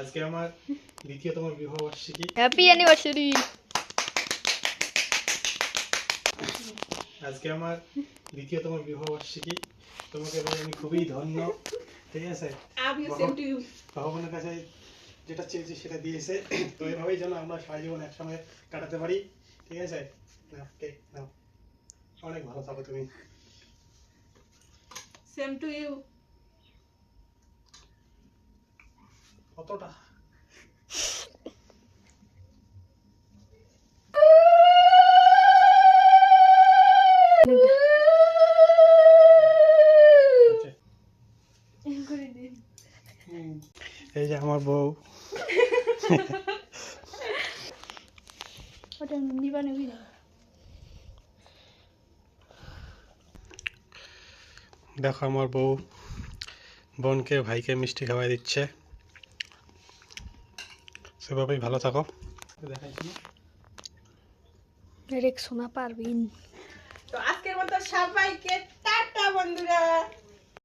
আজকে আমার দ্বিতীয়তম বিবাহ বার্ষিকী। Happy anniversary. আজকে আমার দ্বিতীয়তম বিবাহ বার্ষিকী। তোমাকে ভাই আমি খুবই ধন্য। ঠিক আছে, ভগবানের কাছে যেটা চেয়েছি সেটা দিয়েছে। তো এভাবেই যেন আমরা সারা জীবন একসঙ্গে কাটাতে পারি। ঠিক আছে, নাও কেক নাও, অনেক ভালো থাকো তুমি। Same to you. কতটা এই যে আমার বউ। ওটা নিবা নিবি না। দেখো আমার বউ বোনকে ভাইকে মিষ্টি খাওয়াই দিচ্ছে। সেভাবেই ভালো থাকো। দেখাইছি রেক শোনা পারবিন। তো আজকের মতো সবাইকে টাটা বন্ধুরা।